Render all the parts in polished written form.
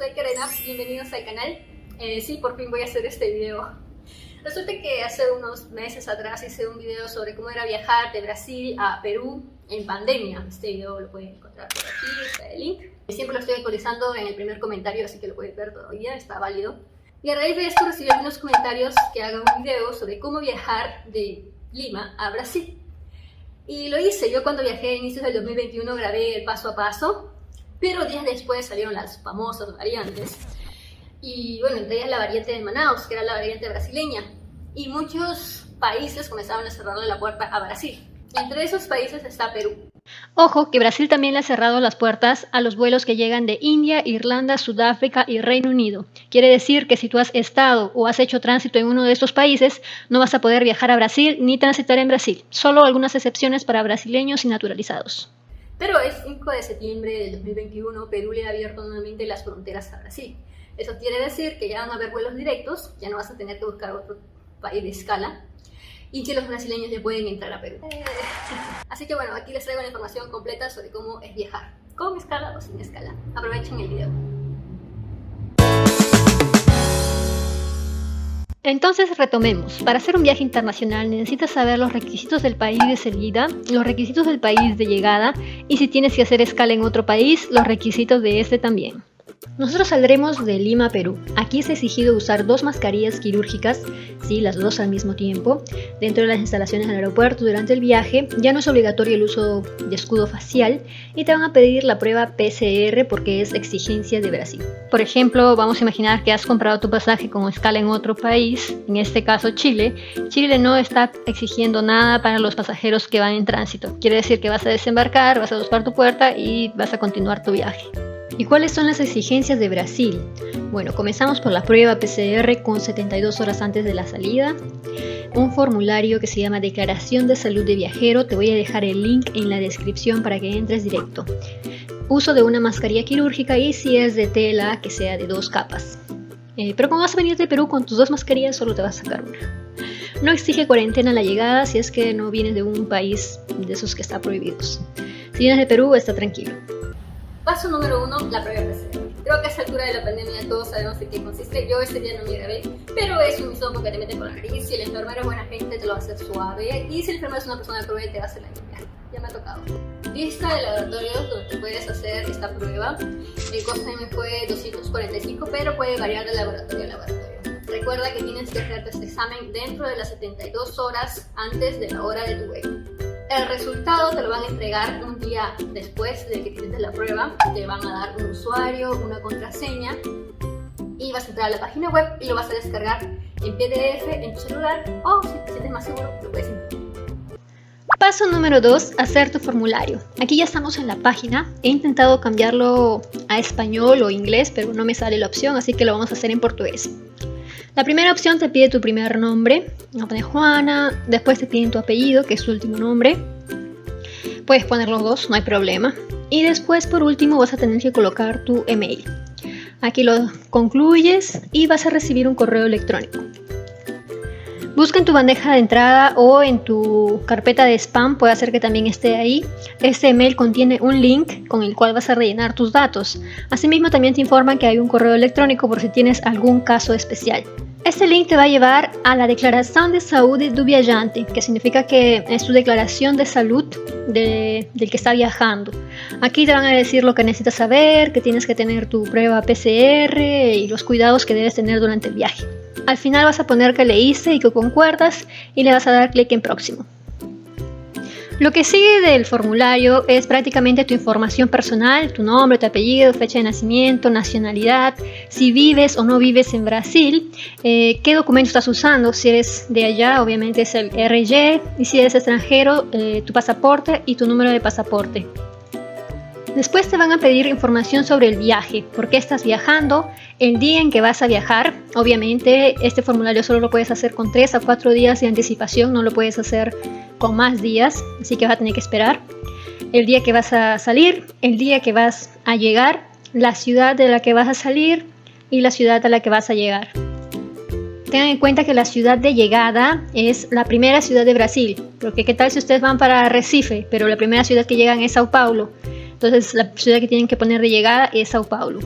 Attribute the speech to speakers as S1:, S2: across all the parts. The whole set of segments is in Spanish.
S1: soy Karena, bienvenidos al canal. Sí, por fin voy a hacer este video. Resulta que hace unos meses atrás hice un video sobre cómo era viajar de Brasil a Perú en pandemia. Este video lo pueden encontrar por aquí, está el link. Siempre lo estoy actualizando en el primer comentario, así que lo pueden ver todavía, está válido. Y a raíz de esto recibí algunos comentarios que haga un video sobre cómo viajar de Lima a Brasil. Y lo hice, yo cuando viajé a inicios del 2021 grabé el paso a paso, pero días después salieron las famosas variantes. Y bueno, entre ellas la variante de Manaus, que era la variante brasileña. Y muchos países comenzaron a cerrarle la puerta a Brasil. Entre esos países está Perú.
S2: Ojo que Brasil también le ha cerrado las puertas a los vuelos que llegan de India, Irlanda, Sudáfrica y Reino Unido. Quiere decir que si tú has estado o has hecho tránsito en uno de estos países, no vas a poder viajar a Brasil ni transitar en Brasil. Solo algunas excepciones para brasileños y naturalizados.
S1: Pero el 5 de septiembre del 2021, Perú le ha abierto nuevamente las fronteras a Brasil. Eso quiere decir que ya van a haber vuelos directos, ya no vas a tener que buscar otro país de escala, y que los brasileños ya pueden entrar a Perú. Así que bueno, aquí les traigo la información completa sobre cómo es viajar, con escala o sin escala. Aprovechen el video.
S2: Entonces retomemos. Para hacer un viaje internacional necesitas saber los requisitos del país de salida, los requisitos del país de llegada y si tienes que hacer escala en otro país, los requisitos de este también. Nosotros saldremos de Lima, Perú. Aquí es exigido usar 2 mascarillas quirúrgicas, sí, las 2 al mismo tiempo, dentro de las instalaciones del aeropuerto durante el viaje. Ya no es obligatorio el uso de escudo facial y te van a pedir la prueba PCR porque es exigencia de Brasil. Por ejemplo, vamos a imaginar que has comprado tu pasaje con escala en otro país, en este caso Chile. Chile no está exigiendo nada para los pasajeros que van en tránsito. Quiere decir que vas a desembarcar, vas a buscar tu puerta y vas a continuar tu viaje. ¿Y cuáles son las exigencias de Brasil? Bueno, comenzamos por la prueba PCR con 72 horas antes de la salida. Un formulario que se llama Declaración de Salud de Viajero. Te voy a dejar el link en la descripción para que entres directo. Uso de una mascarilla quirúrgica y si es de tela, que sea de 2 capas. Pero como vas a venir de Perú con tus 2 mascarillas, solo te vas a sacar una. No exige cuarentena a la llegada si es que no vienes de un país de esos que está prohibidos. Si vienes de Perú, está tranquilo.
S1: Paso número 1, la prueba PCR. Creo que a esta altura de la pandemia todos sabemos en qué consiste. Yo ese día no me grabé, pero es un hisopo que te meten por la nariz. Si el enfermero es buena gente, te lo va a hacer suave. Y si el enfermero es una persona cruel, te va a hacer la limpieza. Ya me ha tocado. Lista de laboratorios donde te puedes hacer esta prueba. El costo me fue 245, pero puede variar de laboratorio a laboratorio. Recuerda que tienes que hacerte este examen dentro de las 72 horas antes de la hora de tu vuelo. El resultado te lo van a entregar un día después de que hiciste la prueba. Te van a dar un usuario, una contraseña y vas a entrar a la página web y lo vas a descargar en PDF en tu celular o si te sientes más seguro lo puedes imprimir.
S2: Paso número 2, hacer tu formulario. Aquí ya estamos en la página. He intentado cambiarlo a español o inglés, pero no me sale la opción, así que lo vamos a hacer en portugués. La primera opción te pide tu primer nombre, vas a poner Juana, después te piden tu apellido, que es tu último nombre. Puedes poner los 2, no hay problema. Y después, por último, vas a tener que colocar tu email. Aquí lo concluyes y vas a recibir un correo electrónico. Busca en tu bandeja de entrada o en tu carpeta de spam, puede ser que también esté ahí. Este email contiene un link con el cual vas a rellenar tus datos. Asimismo, también te informan que hay un correo electrónico por si tienes algún caso especial. Este link te va a llevar a la Declaración de Salud do Viajante, que significa que es tu declaración de salud del que está viajando. Aquí te van a decir lo que necesitas saber, que tienes que tener tu prueba PCR y los cuidados que debes tener durante el viaje. Al final vas a poner que leíste y que concuerdas y le vas a dar clic en próximo. Lo que sigue del formulario es prácticamente tu información personal, tu nombre, tu apellido, fecha de nacimiento, nacionalidad, si vives o no vives en Brasil, qué documento estás usando, si eres de allá obviamente es el RG y si eres extranjero tu pasaporte y tu número de pasaporte. Después te van a pedir información sobre el viaje, por qué estás viajando, el día en que vas a viajar. Obviamente este formulario solo lo puedes hacer con 3 a 4 días de anticipación, no lo puedes hacer con más días, así que vas a tener que esperar. El día que vas a salir, el día que vas a llegar, la ciudad de la que vas a salir y la ciudad a la que vas a llegar. Tengan en cuenta que la ciudad de llegada es la primera ciudad de Brasil, porque qué tal si ustedes van para Recife, pero la primera ciudad que llegan es Sao Paulo. Entonces la ciudad que tienen que poner de llegada es Sao Paulo.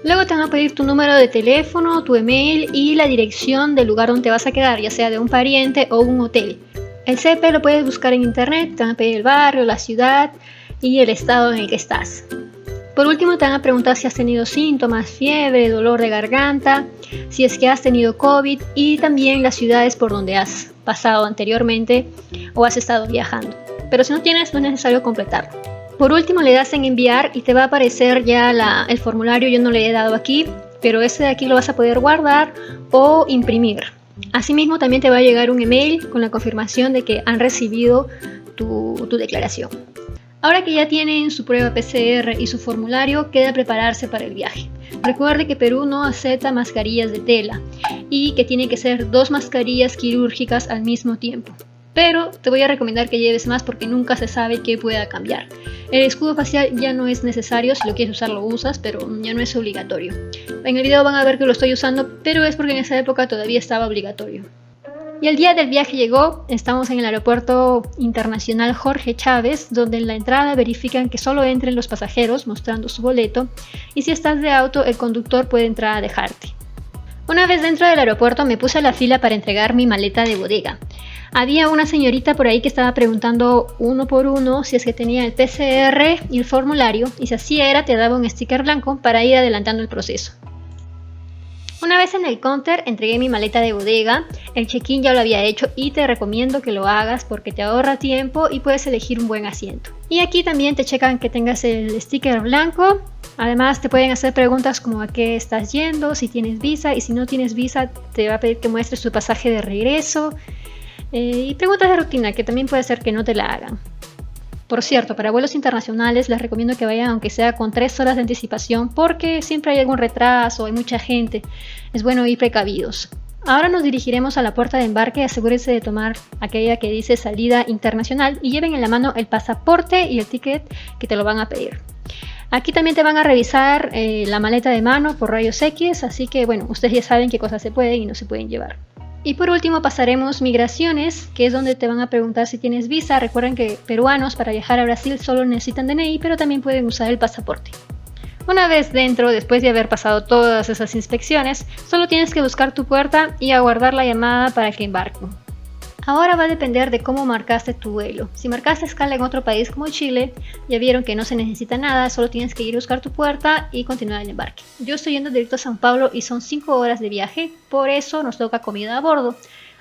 S2: Luego te van a pedir tu número de teléfono, tu email y la dirección del lugar donde te vas a quedar, ya sea de un pariente o un hotel. El CP lo puedes buscar en internet, te van a pedir el barrio, la ciudad y el estado en el que estás. Por último te van a preguntar si has tenido síntomas, fiebre, dolor de garganta, si es que has tenido COVID y también las ciudades por donde has pasado anteriormente o has estado viajando. Pero si no tienes, no es necesario completarlo. Por último le das en enviar y te va a aparecer ya el formulario. Yo no le he dado aquí, pero este de aquí lo vas a poder guardar o imprimir. Asimismo también te va a llegar un email con la confirmación de que han recibido tu declaración. Ahora que ya tienen su prueba PCR y su formulario, queda prepararse para el viaje. Recuerde que Perú no acepta mascarillas de tela y que tiene que ser 2 mascarillas quirúrgicas al mismo tiempo. Pero te voy a recomendar que lleves más porque nunca se sabe qué pueda cambiar. El escudo facial ya no es necesario, si lo quieres usar lo usas, pero ya no es obligatorio. En el video van a ver que lo estoy usando, pero es porque en esa época todavía estaba obligatorio. Y el día del viaje llegó, estamos en el aeropuerto internacional Jorge Chávez, donde en la entrada verifican que solo entren los pasajeros mostrando su boleto y si estás de auto el conductor puede entrar a dejarte. Una vez dentro del aeropuerto me puse a la fila para entregar mi maleta de bodega. Había una señorita por ahí que estaba preguntando uno por uno si es que tenía el PCR y el formulario y si así era te daba un sticker blanco para ir adelantando el proceso. Una vez en el counter entregué mi maleta de bodega, el check-in ya lo había hecho y te recomiendo que lo hagas porque te ahorra tiempo y puedes elegir un buen asiento. Y aquí también te checan que tengas el sticker blanco, además te pueden hacer preguntas como a qué estás yendo, si tienes visa y si no tienes visa te va a pedir que muestres tu pasaje de regreso y preguntas de rutina que también puede ser que no te la hagan. Por cierto, para vuelos internacionales les recomiendo que vayan aunque sea con 3 horas de anticipación porque siempre hay algún retraso, hay mucha gente, es bueno ir precavidos. Ahora nos dirigiremos a la puerta de embarque, asegúrense de tomar aquella que dice salida internacional y lleven en la mano el pasaporte y el ticket que te lo van a pedir. Aquí también te van a revisar la maleta de mano por rayos X, así que bueno, ustedes ya saben qué cosas se pueden y no se pueden llevar. Y por último pasaremos migraciones, que es donde te van a preguntar si tienes visa. Recuerden que peruanos para viajar a Brasil solo necesitan DNI, pero también pueden usar el pasaporte. Una vez dentro, después de haber pasado todas esas inspecciones, solo tienes que buscar tu puerta y aguardar la llamada para que embarquen. Ahora va a depender de cómo marcaste tu vuelo. Si marcaste escala en otro país como Chile, ya vieron que no se necesita nada, solo tienes que ir a buscar tu puerta y continuar el embarque. Yo estoy yendo directo a São Paulo y son 5 horas de viaje, por eso nos toca comida a bordo.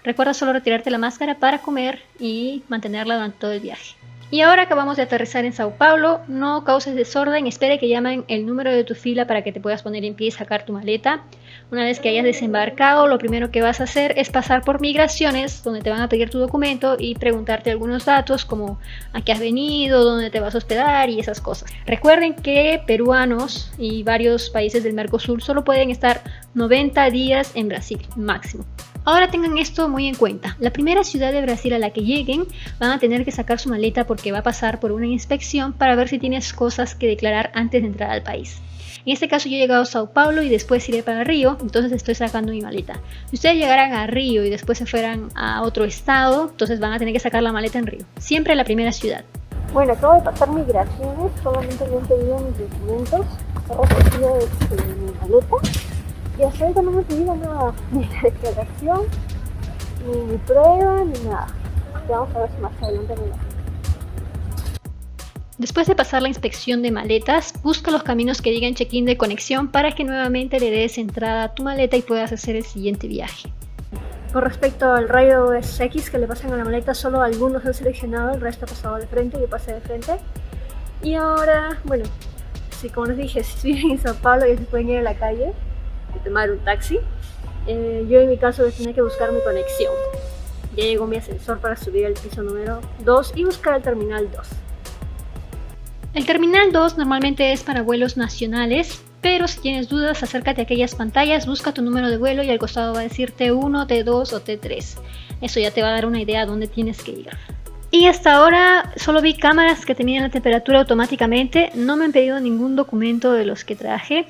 S2: Recuerda solo retirarte la máscara para comer y mantenerla durante todo el viaje. Y ahora acabamos de aterrizar en São Paulo, no causes desorden, espere que llamen el número de tu fila para que te puedas poner en pie y sacar tu maleta. Una vez que hayas desembarcado, lo primero que vas a hacer es pasar por migraciones, donde te van a pedir tu documento y preguntarte algunos datos como a qué has venido, dónde te vas a hospedar y esas cosas. Recuerden que peruanos y varios países del Mercosur solo pueden estar 90 días en Brasil, máximo. Ahora tengan esto muy en cuenta. La primera ciudad de Brasil a la que lleguen van a tener que sacar su maleta porque va a pasar por una inspección para ver si tienes cosas que declarar antes de entrar al país. En este caso yo he llegado a Sao Paulo y después iré para Río, entonces estoy sacando mi maleta. Si ustedes llegaran a Río y después se fueran a otro estado, entonces van a tener que sacar la maleta en Río. Siempre la primera ciudad.
S3: Bueno, acabo de pasar migraciones, solamente me han pedido mis documentos, he recogido mi maleta y hasta ahorita no me han pedido nada, ni la declaración, ni mi prueba, ni nada. Ya vamos a ver si más adelante me da.
S2: Después de pasar la inspección de maletas, busca los caminos que digan check-in de conexión para que nuevamente le des entrada a tu maleta y puedas hacer el siguiente viaje.
S3: Con respecto al rayo X que le pasan a la maleta, solo algunos han seleccionado, el resto ha pasado de frente, yo pasé de frente. Y ahora, bueno, sí, como les dije, si viven en Sao Paulo ya se pueden ir a la calle y tomar un taxi. Yo en mi caso voy a tener que buscar mi conexión. Ya llegó mi ascensor para subir al piso número 2 y buscar el terminal 2.
S2: El terminal 2 normalmente es para vuelos nacionales, pero si tienes dudas acércate a aquellas pantallas, busca tu número de vuelo y al costado va a decir T1, T2 o T3. Eso ya te va a dar una idea a dónde tienes que ir. Y hasta ahora solo vi cámaras que te miden la temperatura automáticamente, no me han pedido ningún documento de los que traje.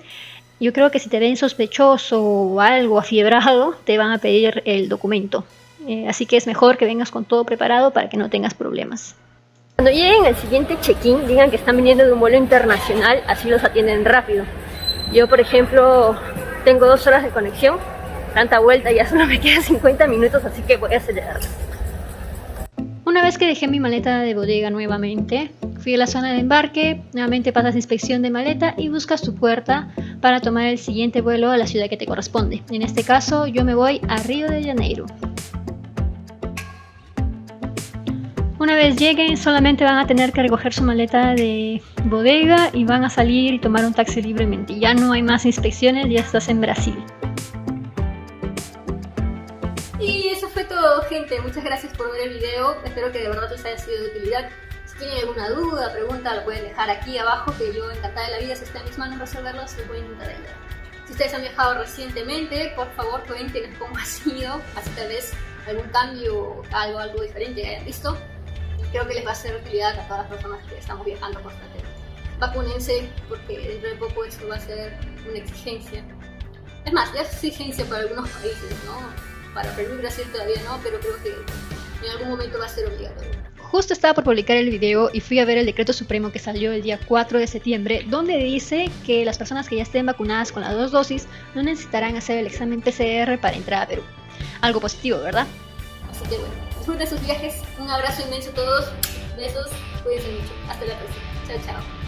S2: Yo creo que si te ven sospechoso o algo afiebrado, te van a pedir el documento. Así que es mejor que vengas con todo preparado para que no tengas problemas.
S3: Cuando lleguen al siguiente check-in, digan que están viniendo de un vuelo internacional, así los atienden rápido. Yo, por ejemplo, tengo 2 horas de conexión, tanta vuelta, ya solo me quedan 50 minutos, así que voy a acelerar.
S2: Una vez que dejé mi maleta de bodega nuevamente, fui a la zona de embarque, nuevamente pasas inspección de maleta y buscas tu puerta para tomar el siguiente vuelo a la ciudad que te corresponde. En este caso, yo me voy a Río de Janeiro. Una vez lleguen, solamente van a tener que recoger su maleta de bodega y van a salir y tomar un taxi libremente. Ya no hay más inspecciones, ya estás en Brasil.
S1: Y eso fue todo, gente. Muchas gracias por ver el video. Espero que de verdad les haya sido de utilidad. Si tienen alguna duda, pregunta, lo pueden dejar aquí abajo, que yo encantada de la vida, si está en mis manos resolverlos, les voy a intentar ayudar. Si ustedes han viajado recientemente, por favor cuéntenos cómo ha sido, así tal vez algún cambio, algo diferente que hayan visto. Creo que les va a ser de utilidad a todas las personas que estamos viajando por frontera. Vacúnense, porque dentro de poco eso va a ser una exigencia. Es más, ya es exigencia para algunos países, ¿no? Para Perú y Brasil todavía no, pero creo que en algún momento va a ser obligatorio.
S2: Justo estaba por publicar el video y fui a ver el decreto supremo que salió el día 4 de septiembre, donde dice que las personas que ya estén vacunadas con las 2 dosis no necesitarán hacer el examen PCR para entrar a Perú. Algo positivo, ¿verdad?
S1: Así que bueno, disfruten sus viajes. Un abrazo inmenso a todos. Besos. Cuídense mucho. Hasta la próxima. Chao, chao.